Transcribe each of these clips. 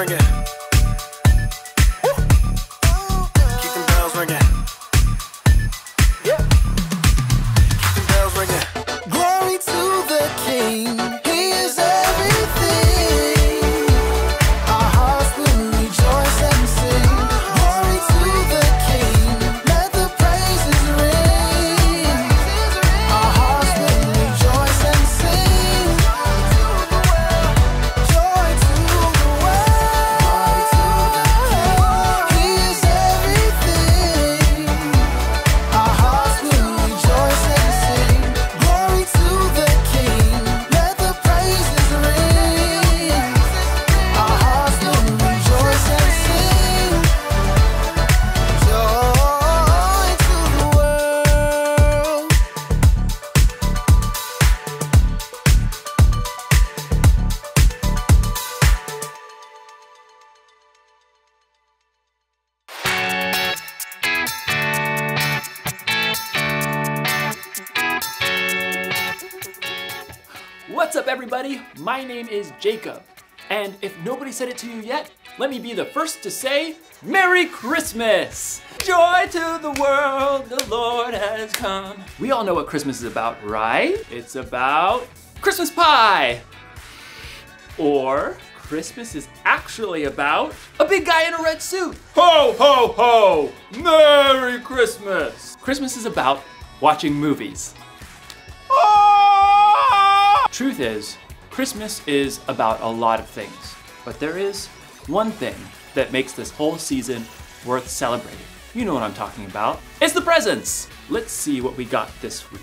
ringing. Keep them bells ringing. Yeah. Keep them bells ringing. Glory to the King. He is everything. Our hearts will rejoice and sing. Glory to the King. Let the praises ring. Our hearts will rejoice and sing. Joy to the world. He is everything. Our hearts will rejoice and sing. Glory to the King. Let the praises ring. Our hearts will rejoice and sing. Joy to the world. What's up, everybody? My name is Jacob, and if nobody said it to you yet, let me be the first to say Merry Christmas! Joy to the world, the Lord has come. We all know what Christmas is about, right? It's about Christmas pie. Or Christmas is actually about a big guy in a red suit. Ho, ho, ho! Merry Christmas! Christmas is about watching movies. Truth is, Christmas is about a lot of things, but there is one thing that makes this whole season worth celebrating. You know what I'm talking about. It's the presents! Let's see what we got this week.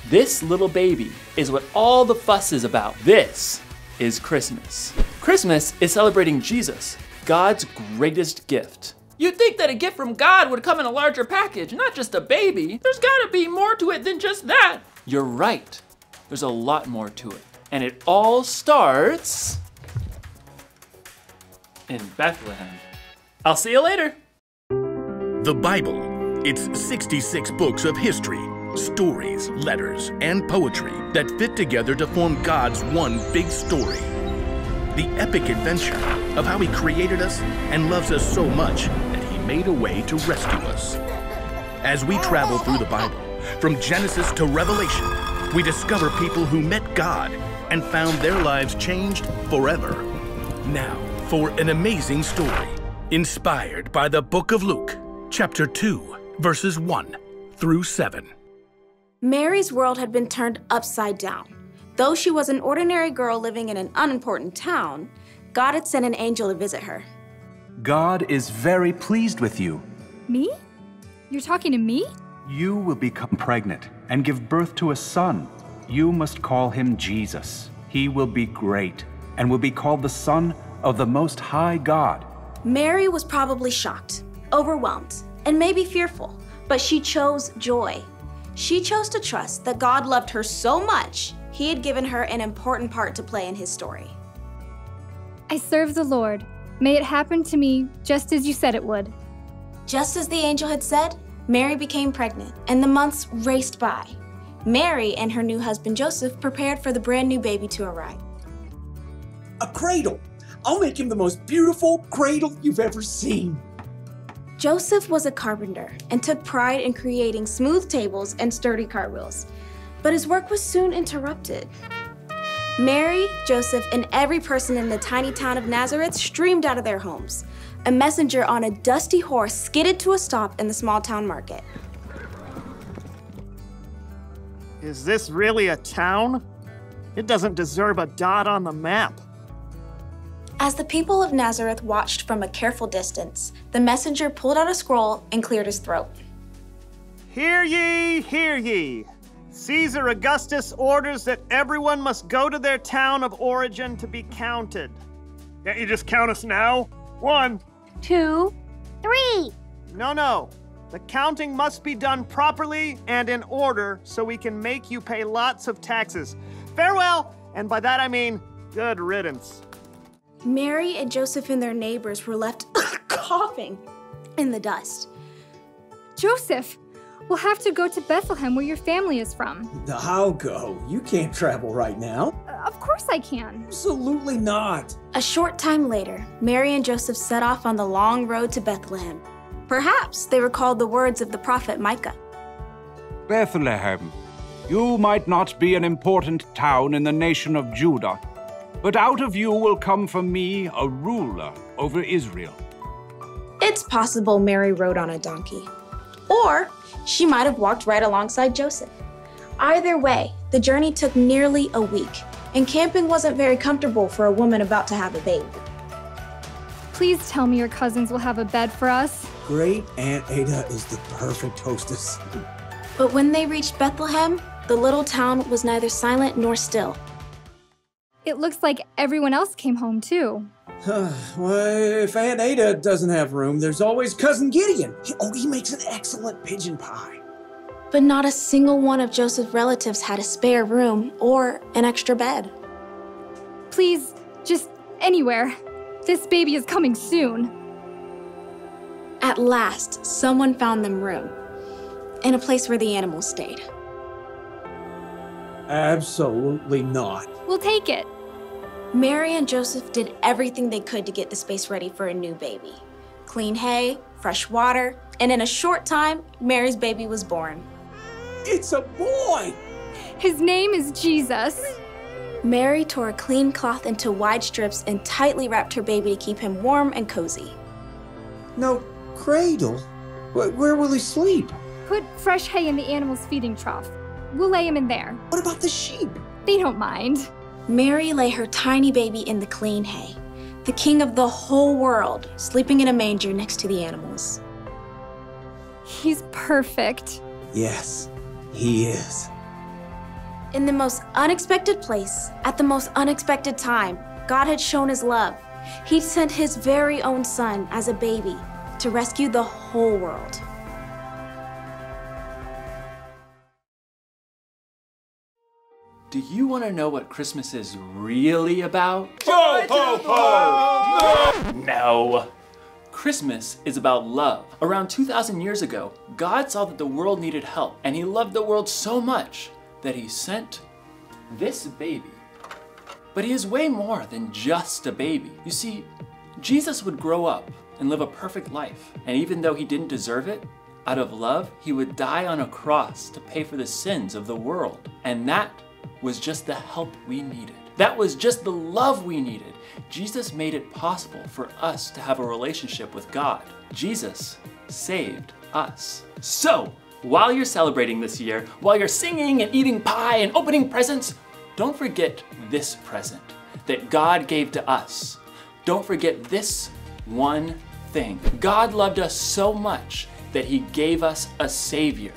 This little baby is what all the fuss is about. This is Christmas. Christmas is celebrating Jesus, God's greatest gift. You'd think that a gift from God would come in a larger package, not just a baby. There's gotta be more to it than just that. You're right. There's a lot more to it. And it all starts in Bethlehem. I'll see you later. The Bible. It's 66 books of history, stories, letters, and poetry that fit together to form God's one big story. The epic adventure of how He created us and loves us so much that He made a way to rescue us. As we travel through the Bible, from Genesis to Revelation, we discover people who met God and found their lives changed forever. Now, for an amazing story, inspired by the book of Luke, chapter 2, verses 1 through 7. Mary's world had been turned upside down. Though she was an ordinary girl living in an unimportant town, God had sent an angel to visit her. God is very pleased with you. Me? You're talking to me? You will become pregnant and give birth to a son. You must call him Jesus. He will be great and will be called the Son of the Most High God. Mary was probably shocked, overwhelmed, and maybe fearful, but she chose joy. She chose to trust that God loved her so much, He had given her an important part to play in His story. I serve the Lord. May it happen to me just as you said it would. Just as the angel had said, Mary became pregnant, and the months raced by. Mary and her new husband Joseph prepared for the brand new baby to arrive. A cradle! I'll make him the most beautiful cradle you've ever seen. Joseph was a carpenter and took pride in creating smooth tables and sturdy cartwheels, but his work was soon interrupted. Mary, Joseph, and every person in the tiny town of Nazareth streamed out of their homes. A messenger on a dusty horse skidded to a stop in the small town market. Is this really a town? It doesn't deserve a dot on the map. As the people of Nazareth watched from a careful distance, the messenger pulled out a scroll and cleared his throat. Hear ye, hear ye. Caesar Augustus orders that everyone must go to their town of origin to be counted. Can't you just count us now? 1, 2, 3. No. The counting must be done properly and in order so we can make you pay lots of taxes. Farewell, and by that I mean good riddance. Mary and Joseph and their neighbors were left coughing in the dust. Joseph, we'll have to go to Bethlehem where your family is from. I'll go. You can't travel right now. Of course I can. Absolutely not. A short time later, Mary and Joseph set off on the long road to Bethlehem. Perhaps they recalled the words of the prophet Micah. Bethlehem, you might not be an important town in the nation of Judah, but out of you will come for me a ruler over Israel. It's possible Mary rode on a donkey. Or she might have walked right alongside Joseph. Either way, the journey took nearly a week, and camping wasn't very comfortable for a woman about to have a baby. Please tell me your cousins will have a bed for us. Great Aunt Ada is the perfect hostess. But when they reached Bethlehem, the little town was neither silent nor still. It looks like everyone else came home too. Well, if Aunt Ada doesn't have room, there's always Cousin Gideon. He makes an excellent pigeon pie. But not a single one of Joseph's relatives had a spare room or an extra bed. Please, just anywhere. This baby is coming soon. At last, someone found them room, in a place where the animals stayed. Absolutely not. We'll take it. Mary and Joseph did everything they could to get the space ready for a new baby. Clean hay, fresh water, and in a short time, Mary's baby was born. It's a boy! His name is Jesus. Mary tore a clean cloth into wide strips and tightly wrapped her baby to keep him warm and cozy. No cradle? Where will he sleep? Put fresh hay in the animal's feeding trough. We'll lay him in there. What about the sheep? They don't mind. Mary lay her tiny baby in the clean hay, the king of the whole world, sleeping in a manger next to the animals. He's perfect. Yes, he is. In the most unexpected place, at the most unexpected time, God had shown his love. He sent his very own son as a baby to rescue the whole world. Do you want to know what Christmas is really about? Ho, ho, ho! No! Christmas is about love. Around 2,000 years ago, God saw that the world needed help, and he loved the world so much that he sent this baby. But he is way more than just a baby. You see, Jesus would grow up and live a perfect life, and even though he didn't deserve it, out of love, he would die on a cross to pay for the sins of the world. And that was just the help we needed. That was just the love we needed. Jesus made it possible for us to have a relationship with God. Jesus saved us. So, while you're celebrating this year, while you're singing and eating pie and opening presents, don't forget this present that God gave to us. Don't forget this one thing. God loved us so much that he gave us a savior.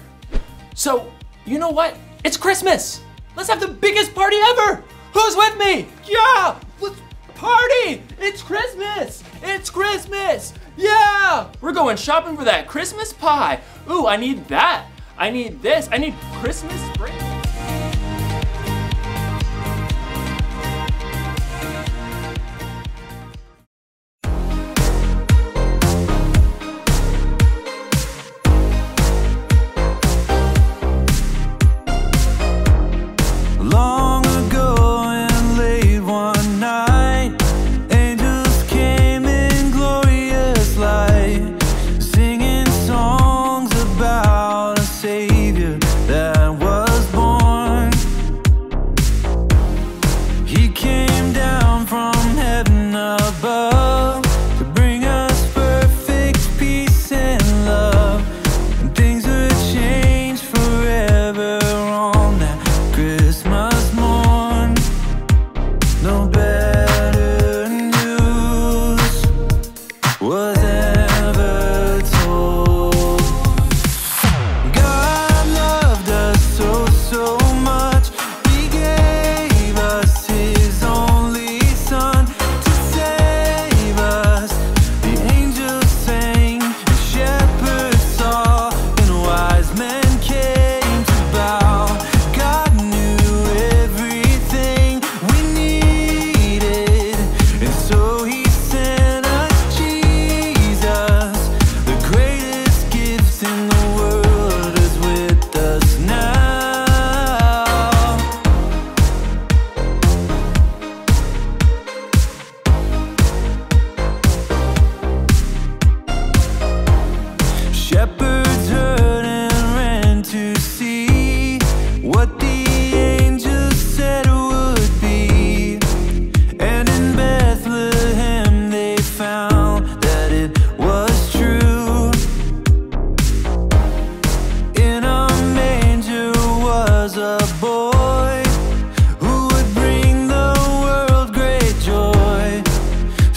So, you know what? It's Christmas! Let's have the biggest party ever! Who's with me? Yeah! Let's party! It's Christmas! It's Christmas! Yeah! We're going shopping for that Christmas pie. Ooh, I need that. I need this. I need Christmas sprinkles. Savior that was born.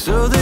So